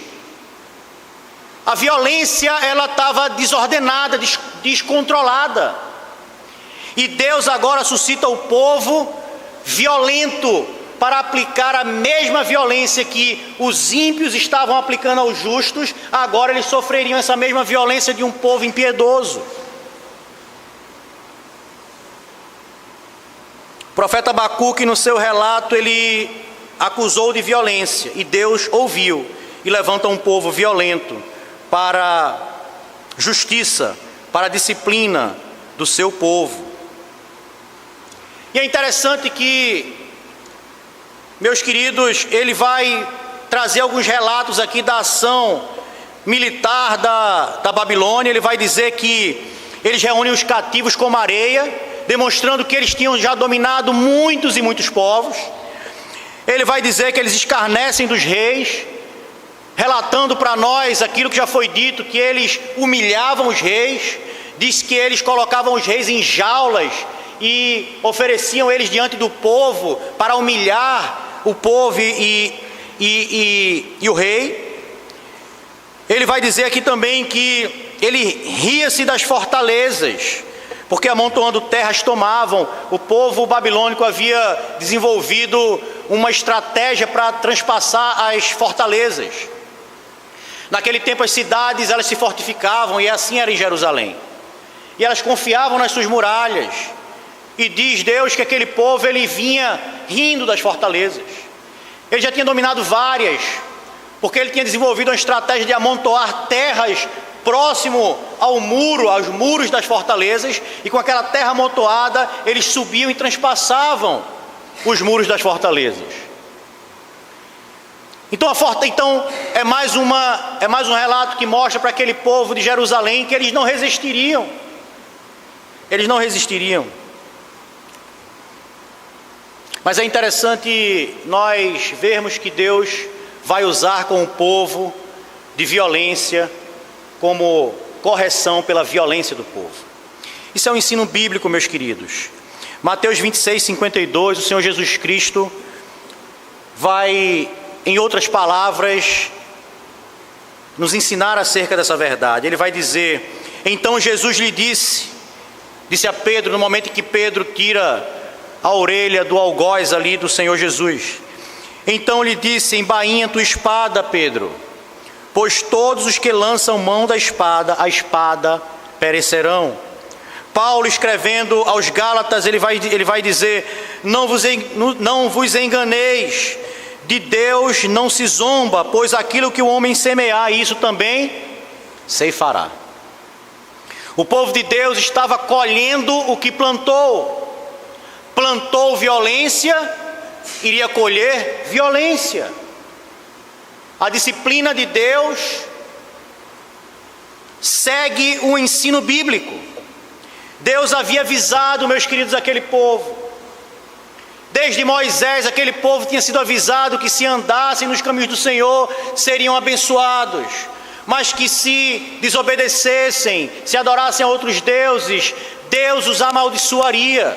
A violência, ela estava desordenada, descontrolada. E Deus agora suscita o povo violento para aplicar a mesma violência que os ímpios estavam aplicando aos justos. Agora eles sofreriam essa mesma violência de um povo impiedoso. O profeta Abacuque, no seu relato, ele acusou de violência, e Deus ouviu e levanta um povo violento para justiça, para a disciplina do seu povo. E é interessante que, meus queridos, ele vai trazer alguns relatos aqui da ação militar da Babilônia. Ele vai dizer que eles reúnem os cativos como areia, demonstrando que eles tinham já dominado muitos e muitos povos. Ele vai dizer que eles escarnecem dos reis, relatando para nós aquilo que já foi dito, que eles humilhavam os reis. Diz que eles colocavam os reis em jaulas e ofereciam eles diante do povo para humilhar o povo e o rei. Ele vai dizer aqui também que ele ria-se das fortalezas, porque amontoando terras tomavam. O povo babilônico havia desenvolvido uma estratégia para transpassar as fortalezas. Naquele tempo as cidades, elas se fortificavam, e assim era em Jerusalém. e elas confiavam nas suas muralhas. E diz Deus que aquele povo, ele vinha rindo das fortalezas. Ele já tinha dominado várias, porque ele tinha desenvolvido uma estratégia de amontoar terras próximo ao muro, aos muros das fortalezas, e com aquela terra amontoada, eles subiam e transpassavam os muros das fortalezas. Então é mais um relato que mostra para aquele povo de Jerusalém que eles não resistiriam. Eles não resistiriam. Mas é interessante nós vermos que Deus vai usar com o povo de violência como correção pela violência do povo. Isso é um ensino bíblico, meus queridos. Mateus 26, 52, o Senhor Jesus Cristo vai, em outras palavras, nos ensinar acerca dessa verdade. Ele vai dizer: então Jesus lhe disse a Pedro, no momento em que Pedro tira a orelha do algoz ali do Senhor Jesus. Então lhe disse: embainha tua espada, Pedro, pois todos os que lançam mão da espada, a espada perecerão. Paulo, escrevendo aos Gálatas, ele vai dizer: não vos enganeis, de Deus não se zomba, pois aquilo que o homem semear, isso também ceifará. O povo de Deus estava colhendo o que plantou. Plantou violência, iria colher violência. A disciplina de Deus segue o ensino bíblico. Deus havia avisado, meus queridos, aquele povo. Desde Moisés, aquele povo tinha sido avisado que se andassem nos caminhos do Senhor, seriam abençoados. Mas que se desobedecessem, se adorassem a outros deuses, Deus os amaldiçoaria.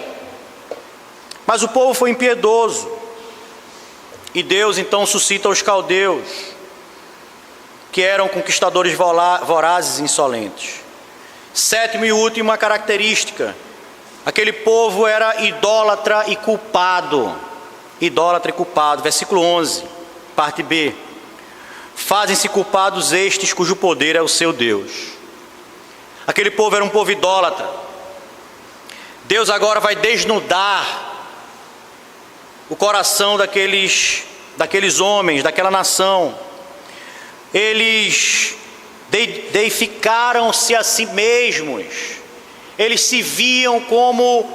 Mas o povo foi impiedoso. E Deus então suscita os caldeus, que eram conquistadores vorazes e insolentes. Sétimo e última característica: aquele povo era idólatra e culpado. Idólatra e culpado. Versículo 11, parte B. Fazem-se culpados estes cujo poder é o seu Deus. Aquele povo era um povo idólatra. Deus agora vai desnudar o coração daqueles homens, daquela nação. Eles deificaram-se a si mesmos. Eles se viam como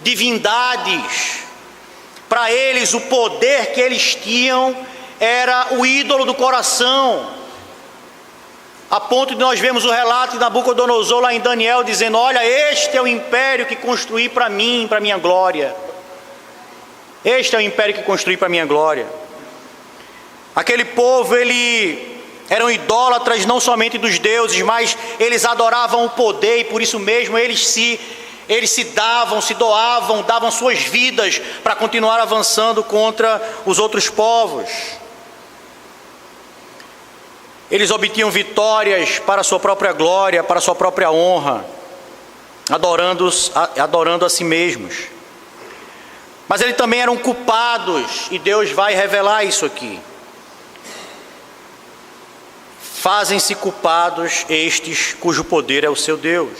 divindades. Para eles, o poder que eles tinham era o ídolo do coração. A ponto de nós vemos o relato de Nabucodonosor lá em Daniel, dizendo: olha, este é o império que construí para mim, para minha glória. Este é o império que construí para a minha glória. Aquele povo, eram idólatras não somente dos deuses, mas eles adoravam o poder, e por isso mesmo eles se doavam, davam suas vidas para continuar avançando contra os outros povos. Eles obtinham vitórias para a sua própria glória, para a sua própria honra, adorando a si mesmos. Mas eles também eram culpados, e Deus vai revelar isso aqui. Fazem-se culpados estes cujo poder é o seu Deus.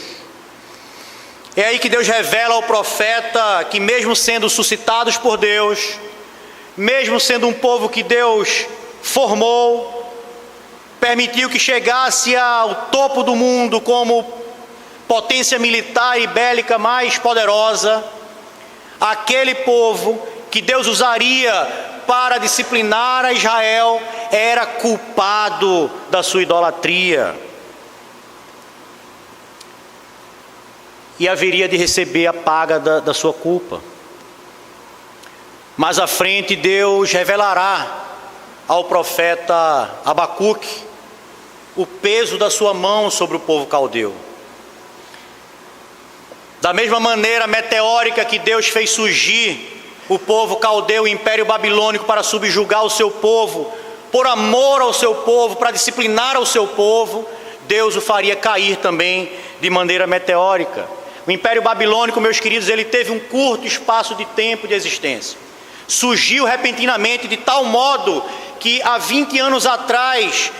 É aí que Deus revela ao profeta que, mesmo sendo suscitados por Deus, mesmo sendo um povo que Deus formou, permitiu que chegasse ao topo do mundo como potência militar e bélica mais poderosa, aquele povo que Deus usaria para disciplinar a Israel era culpado da sua idolatria e haveria de receber a paga da sua culpa. Mais à frente, Deus revelará ao profeta Abacuque o peso da sua mão sobre o povo caldeu. Da mesma maneira meteórica que Deus fez surgir o povo caldeu, o império babilônico, para subjugar o seu povo, por amor ao seu povo, para disciplinar o seu povo, Deus o faria cair também de maneira meteórica. O império babilônico, meus queridos, ele teve um curto espaço de tempo de existência. Surgiu repentinamente de tal modo que há 20 anos atrás,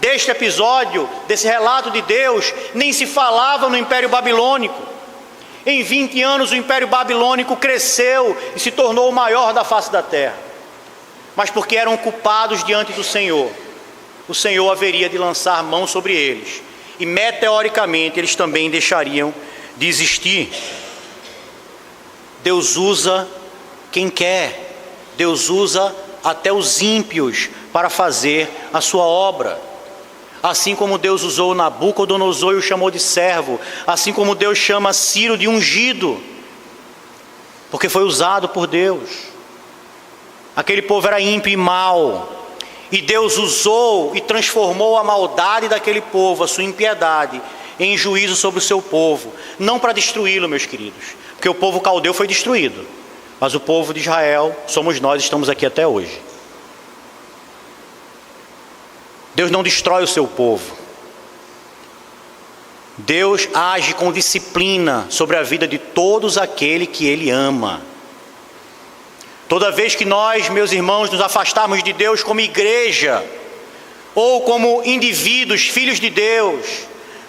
deste episódio, desse relato de Deus, nem se falava no Império Babilônico. Em 20 anos o Império Babilônico cresceu e se tornou o maior da face da terra. Mas porque eram culpados diante do Senhor, o Senhor haveria de lançar mão sobre eles. E meteoricamente eles também deixariam de existir. Deus usa quem quer. Deus usa até os ímpios para fazer a sua obra. Assim como Deus usou Nabucodonosor e o chamou de servo, assim como Deus chama Ciro de ungido, porque foi usado por Deus. Aquele povo era ímpio e mau, e Deus usou e transformou a maldade daquele povo, a sua impiedade, em juízo sobre o seu povo, não para destruí-lo, meus queridos, porque o povo caldeu foi destruído, mas o povo de Israel, somos nós, estamos aqui até hoje. Deus não destrói o seu povo. Deus age com disciplina sobre a vida de todos aqueles que Ele ama. Toda vez que nós, meus irmãos, nos afastarmos de Deus como igreja, ou como indivíduos, filhos de Deus,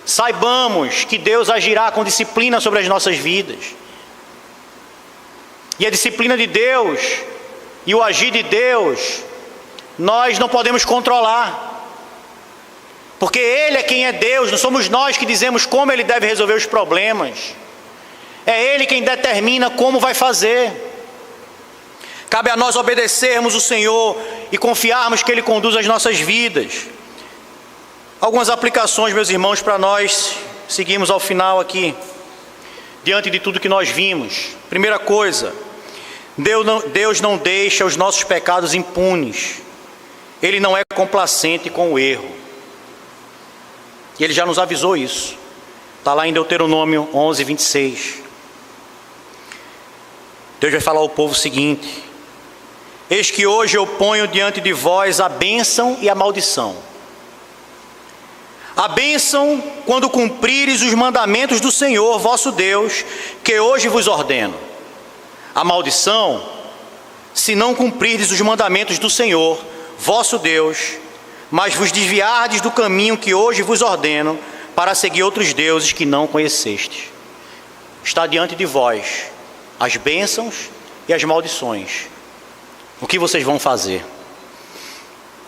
saibamos que Deus agirá com disciplina sobre as nossas vidas. E a disciplina de Deus, e o agir de Deus, nós não podemos controlar. Porque Ele é quem é Deus, não somos nós que dizemos como Ele deve resolver os problemas. É Ele quem determina como vai fazer. Cabe a nós obedecermos o Senhor e confiarmos que Ele conduz as nossas vidas. Algumas aplicações, meus irmãos, para nós seguirmos ao final aqui, diante de tudo que nós vimos. Primeira coisa, Deus não deixa os nossos pecados impunes. Ele não é complacente com o erro. E Ele já nos avisou isso. Está lá em Deuteronômio 11, 26. Deus vai falar ao povo o seguinte: eis que hoje eu ponho diante de vós a bênção e a maldição. A bênção quando cumprires os mandamentos do Senhor vosso Deus, que hoje vos ordeno. A maldição, se não cumprirdes os mandamentos do Senhor vosso Deus, mas vos desviardes do caminho que hoje vos ordeno, para seguir outros deuses que não conhecestes. Está diante de vós as bênçãos e as maldições. O que vocês vão fazer?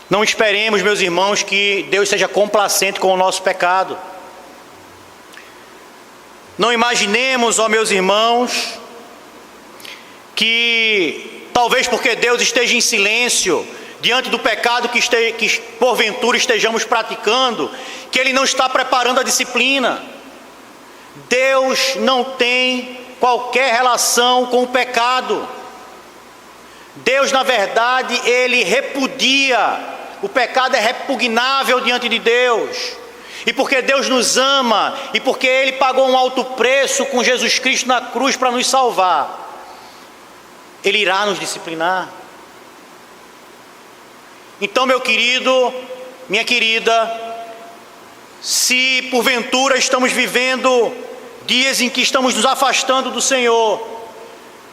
Não esperemos, meus irmãos, que Deus seja complacente com o nosso pecado. Não imaginemos, ó meus irmãos, que talvez porque Deus esteja em silêncio diante do pecado que porventura estejamos praticando, que Ele não está preparando a disciplina. Deus não tem qualquer relação com o pecado. Deus, na verdade, Ele repudia. O pecado é repugnável diante de Deus. E porque Deus nos ama, e porque Ele pagou um alto preço com Jesus Cristo na cruz para nos salvar, Ele irá nos disciplinar. Então, meu querido, minha querida, se porventura estamos vivendo dias em que estamos nos afastando do Senhor,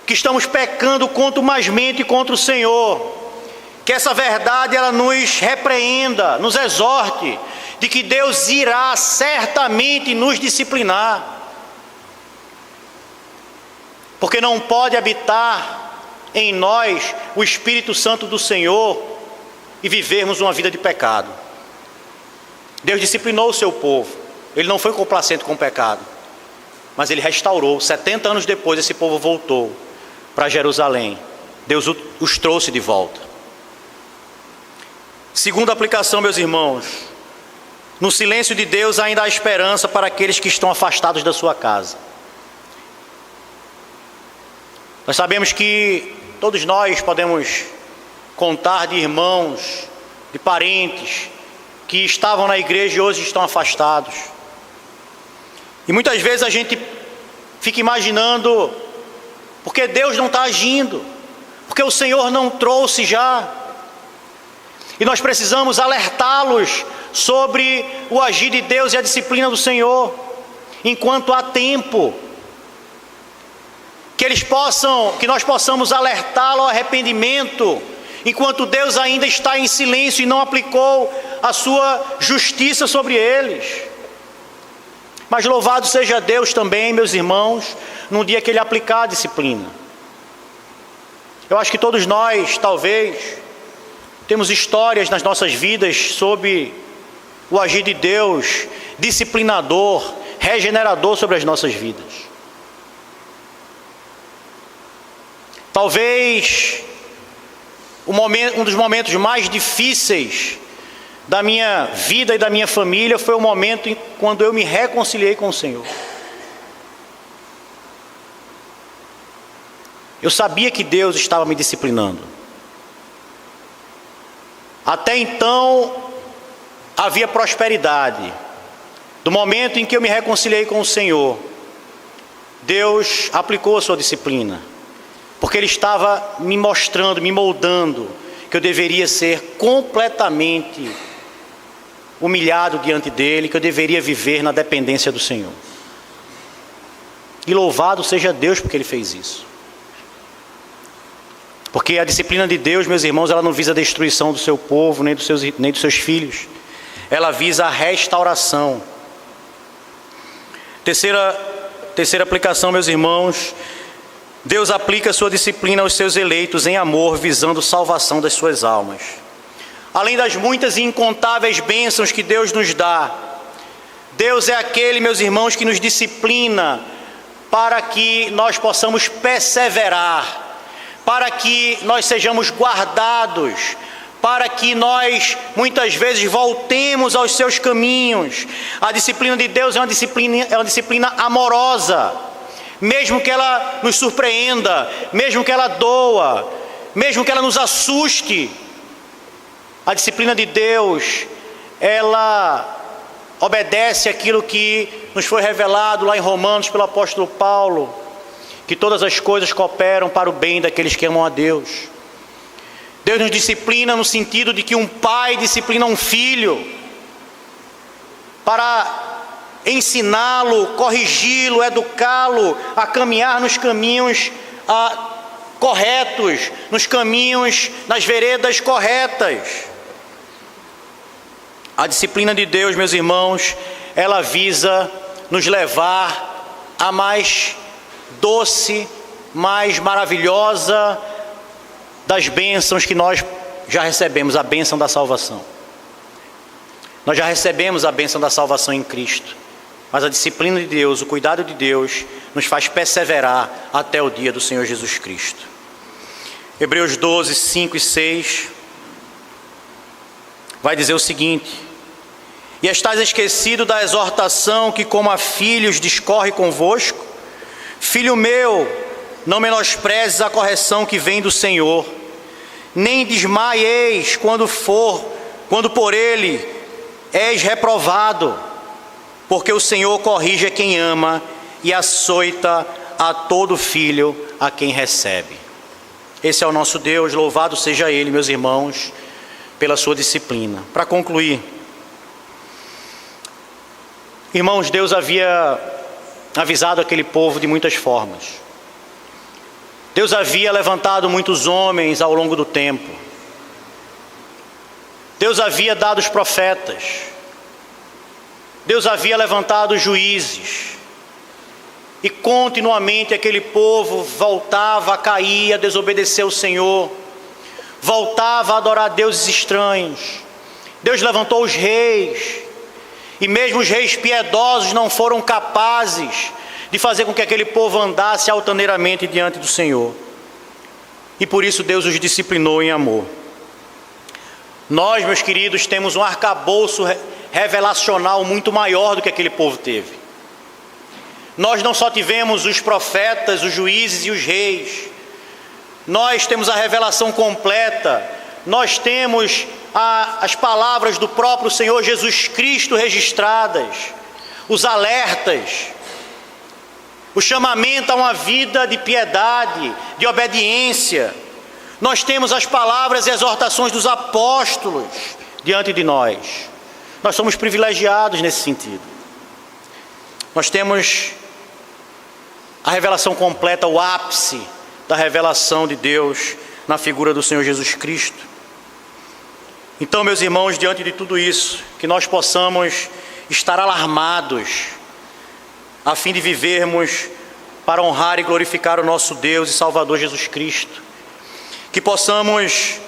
que estamos pecando contumazmente contra o Senhor, que essa verdade ela nos repreenda, nos exorte, de que Deus irá certamente nos disciplinar, porque não pode habitar em nós o Espírito Santo do Senhor e vivermos uma vida de pecado. Deus disciplinou o seu povo. Ele não foi complacente com o pecado, mas Ele restaurou. 70 anos depois esse povo voltou para Jerusalém. Deus os trouxe de volta. Segunda aplicação, meus irmãos: no silêncio de Deus ainda há esperança para aqueles que estão afastados da sua casa. Nós sabemos que todos nós podemos contar de irmãos, de parentes que estavam na igreja e hoje estão afastados. E muitas vezes a gente fica imaginando, porque Deus não está agindo, porque o Senhor não trouxe já. E nós precisamos alertá-los sobre o agir de Deus e a disciplina do Senhor, enquanto há tempo. Que nós possamos alertá-lo ao arrependimento enquanto Deus ainda está em silêncio e não aplicou a sua justiça sobre eles. Mas louvado seja Deus também, meus irmãos, no dia que Ele aplicar a disciplina. Eu acho que todos nós, talvez, temos histórias nas nossas vidas sobre o agir de Deus, disciplinador, regenerador sobre as nossas vidas. Talvez um dos momentos mais difíceis da minha vida e da minha família foi o momento quando eu me reconciliei com o Senhor. Eu sabia que Deus estava me disciplinando. Até então havia prosperidade. Do momento em que eu me reconciliei com o Senhor, Deus aplicou a sua disciplina, porque Ele estava me mostrando, me moldando, que eu deveria ser completamente humilhado diante dEle, que eu deveria viver na dependência do Senhor. E louvado seja Deus porque Ele fez isso. Porque a disciplina de Deus, meus irmãos, ela não visa a destruição do seu povo, nem dos seus filhos. Ela visa a restauração. Terceira aplicação, meus irmãos. Deus aplica a sua disciplina aos seus eleitos em amor, visando salvação das suas almas. Além das muitas e incontáveis bênçãos que Deus nos dá, Deus é aquele, meus irmãos, que nos disciplina para que nós possamos perseverar, para que nós sejamos guardados, para que nós muitas vezes voltemos aos seus caminhos. A disciplina de Deus é uma disciplina amorosa, mesmo que ela nos surpreenda, mesmo que ela doa, mesmo que ela nos assuste. A disciplina de Deus, ela obedece aquilo que nos foi revelado lá em Romanos pelo apóstolo Paulo, que todas as coisas cooperam para o bem daqueles que amam a Deus. Deus nos disciplina no sentido de que um pai disciplina um filho para ensiná-lo, corrigi-lo, educá-lo a caminhar nos caminhos corretos, nos caminhos, nas veredas corretas. A disciplina de Deus, meus irmãos, ela visa nos levar a mais doce, mais maravilhosa das bênçãos que nós já recebemos, a bênção da salvação. Nós já recebemos a bênção da salvação em Cristo, mas a disciplina de Deus, o cuidado de Deus, nos faz perseverar até o dia do Senhor Jesus Cristo. Hebreus 12, 5 e 6 vai dizer o seguinte: e estás esquecido da exortação que como a filhos discorre convosco? Filho meu, não menosprezes a correção que vem do Senhor, nem desmaieis quando por ele és reprovado, porque o Senhor corrige a quem ama e açoita a todo filho a quem recebe. Esse é o nosso Deus, louvado seja Ele, meus irmãos, pela sua disciplina. Para concluir, irmãos, Deus havia avisado aquele povo de muitas formas. Deus havia levantado muitos homens ao longo do tempo. Deus havia dado os profetas. Deus havia levantado os juízes. E continuamente aquele povo voltava a cair, a desobedecer o Senhor. Voltava a adorar deuses estranhos. Deus levantou os reis. E mesmo os reis piedosos não foram capazes de fazer com que aquele povo andasse altaneiramente diante do Senhor. E por isso Deus os disciplinou em amor. Nós, meus queridos, temos um arcabouço revelacional muito maior do que aquele povo teve. Nós não só tivemos os profetas, os juízes e os reis. Nós temos a revelação completa. Nós temos as palavras do próprio Senhor Jesus Cristo registradas, os alertas, o chamamento a uma vida de piedade, de obediência. Nós temos as palavras e exortações dos apóstolos diante de nós. Nós somos privilegiados nesse sentido. Nós temos a revelação completa, o ápice da revelação de Deus na figura do Senhor Jesus Cristo. Então, meus irmãos, diante de tudo isso, que nós possamos estar alarmados, a fim de vivermos para honrar e glorificar o nosso Deus e Salvador Jesus Cristo. Que possamos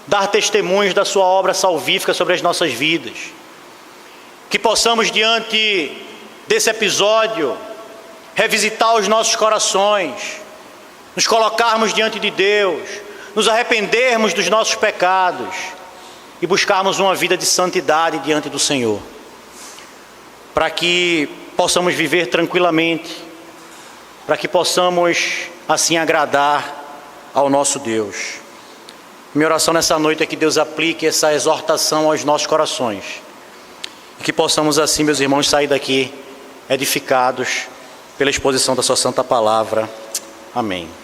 dar testemunhos da sua obra salvífica sobre as nossas vidas. Que possamos, diante desse episódio, revisitar os nossos corações, nos colocarmos diante de Deus, nos arrependermos dos nossos pecados e buscarmos uma vida de santidade diante do Senhor, para que possamos viver tranquilamente, para que possamos assim agradar ao nosso Deus. Minha oração nessa noite é que Deus aplique essa exortação aos nossos corações e que possamos assim, meus irmãos, sair daqui edificados pela exposição da sua santa palavra. Amém.